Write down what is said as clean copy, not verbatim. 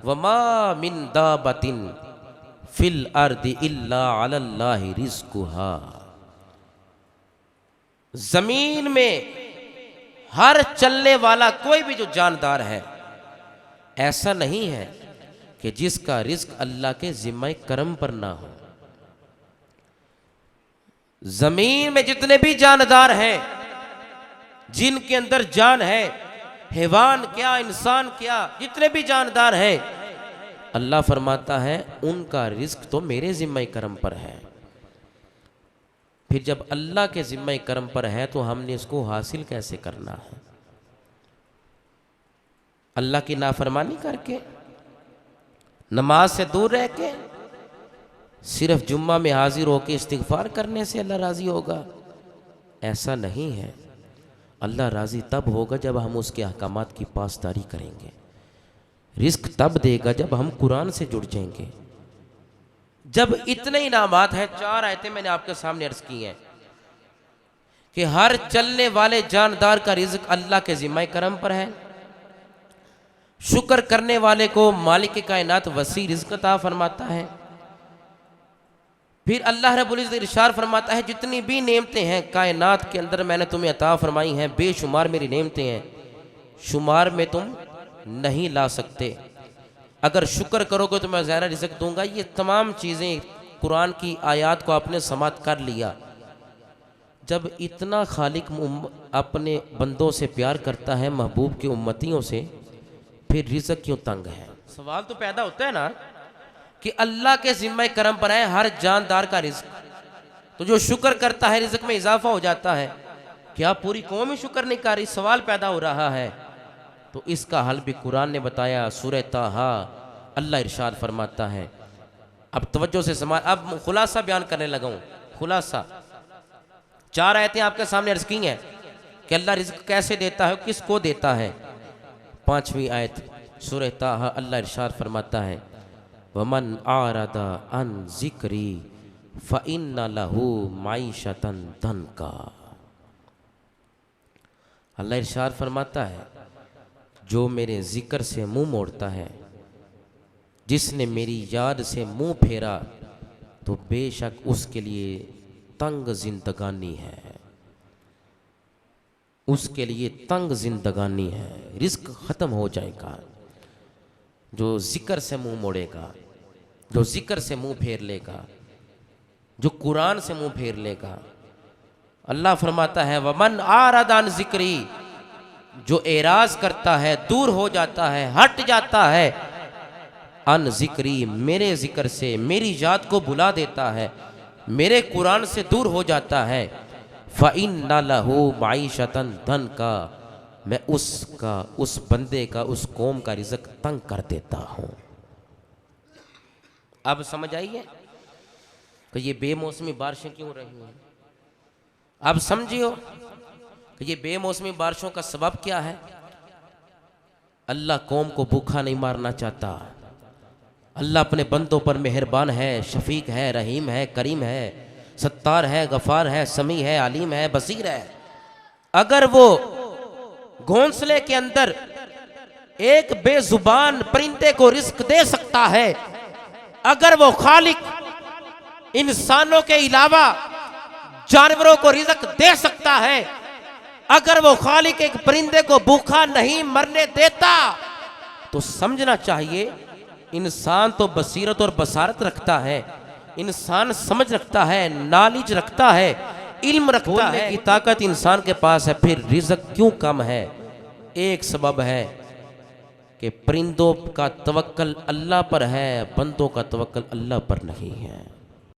وما من دابۃ فی الارض الا علی اللہ رزقها، زمین میں ہر چلنے والا کوئی بھی جو جاندار ہے ایسا نہیں ہے کہ جس کا رزق اللہ کے ذمہ کرم پر نہ ہو۔ زمین میں جتنے بھی جاندار ہیں جن کے اندر جان ہے، حیوان کیا انسان کیا، جتنے بھی جاندار ہیں، اللہ فرماتا ہے ان کا رزق تو میرے ذمہ کرم پر ہے۔ پھر جب اللہ کے ذمہ کرم پر ہے تو ہم نے اس کو حاصل کیسے کرنا ہے؟ اللہ کی نافرمانی کر کے، نماز سے دور رہ کے، صرف جمعہ میں حاضر ہو کے استغفار کرنے سے اللہ راضی ہوگا؟ ایسا نہیں ہے۔ اللہ راضی تب ہوگا جب ہم اس کے احکامات کی پاسداری کریں گے، رزق تب دے گا جب ہم قرآن سے جڑ جائیں گے۔ جب اتنے انعامات ہیں، 4 آیتیں میں نے آپ کے سامنے عرض کی ہیں کہ ہر چلنے والے جاندار کا رزق اللہ کے ذمہ کرم پر ہے، شکر کرنے والے کو مالک کائنات وسیع رزق عطا فرماتا ہے۔ پھر اللہ رب العزت ارشاد فرماتا ہے جتنی بھی نعمتیں ہیں کائنات کے اندر میں نے تمہیں عطا فرمائی ہیں، بے شمار میری نعمتیں ہیں، شمار میں تم نہیں لا سکتے، اگر شکر کرو گے تو میں زیادہ رزق دوں گا۔ یہ تمام چیزیں قرآن کی آیات کو آپ نے سماعت کر لیا۔ جب اتنا خالق اپنے بندوں سے پیار کرتا ہے، محبوب کے امتیوں سے، پھر رزق کیوں تنگ ہے؟ سوال تو پیدا ہوتا ہے نا کہ اللہ کے ذمہ کرم پر ہے ہر جاندار کا رزق، تو جو شکر کرتا ہے رزق میں اضافہ ہو جاتا ہے، کیا پوری قوم ہی شکر نہیں کر رہی؟ سوال پیدا ہو رہا ہے۔ تو اس کا حل بھی قرآن نے بتایا، سورہ طٰہٰ اللہ ارشاد فرماتا ہے، اب توجہ سے سماع، اب خلاصہ بیان کرنے لگا ہوں۔ خلاصہ 4 آیتیں آپ کے سامنے عرض کی ہیں کہ اللہ رزق کیسے دیتا ہے، کس کو دیتا ہے۔ 5ویں آیت سورہ طٰہٰ اللہ ارشاد فرماتا ہے وَمَنْ أَعْرَضَ عَنْ ذِكْرِي فَإِنَّ لَهُ مَعِيشَةً ضَنْكًا۔ اللہ ارشاد فرماتا ہے جو میرے ذکر سے منہ موڑتا ہے، جس نے میری یاد سے منہ پھیرا، تو بے شک اس کے لیے تنگ زندگانی ہے، اس کے لیے تنگ زندگانی ہے، رزق ختم ہو جائے گا۔ جو ذکر سے منہ موڑے گا، جو ذکر سے منہ پھیر لے گا، جو قرآن سے منہ پھیر لے گا، اللہ فرماتا ہے وَمَنْ أَعْرَضَ عَنْ ذِكْرِي، جو اعراض کرتا ہے، دور ہو جاتا ہے، ہٹ جاتا ہے، عن ذکری، میرے ذکر سے، میری یاد کو بھلا دیتا ہے، میرے قرآن سے دور ہو جاتا ہے، فَإِنَّ لَهُ مَعِيشَةً ضَنْكًا، میں اس بندے کا، اس قوم کا رزق تنگ کر دیتا ہوں۔ اب سمجھ آئیے کہ یہ بے موسمی بارشیں کیوں رہی ہیں؟ اب سمجھیو کہ یہ بے موسمی بارشوں کا سبب کیا ہے؟ اللہ قوم کو بھوکا نہیں مارنا چاہتا۔ اللہ اپنے بندوں پر مہربان ہے، شفیق ہے، رحیم ہے، کریم ہے، ستار ہے، غفار ہے، سمیع ہے، علیم ہے، بصیر ہے۔ اگر وہ گھونسلے کے اندر ایک بے زبان پرندے کو رزق دے سکتا ہے، اگر وہ خالق انسانوں کے علاوہ جانوروں کو رزق دے سکتا ہے، اگر وہ خالق ایک پرندے کو بھوکا نہیں مرنے دیتا، تو سمجھنا چاہیے انسان تو بصیرت اور بصارت رکھتا ہے، انسان سمجھ رکھتا ہے، نالج رکھتا ہے، علم رکھتا ہے کی طاقت انسان کے پاس ہے، پھر رزق کیوں کم ہے؟ ایک سبب ہے کہ پرندوں کا توکل اللہ پر ہے، بندوں کا توکل اللہ پر نہیں ہے۔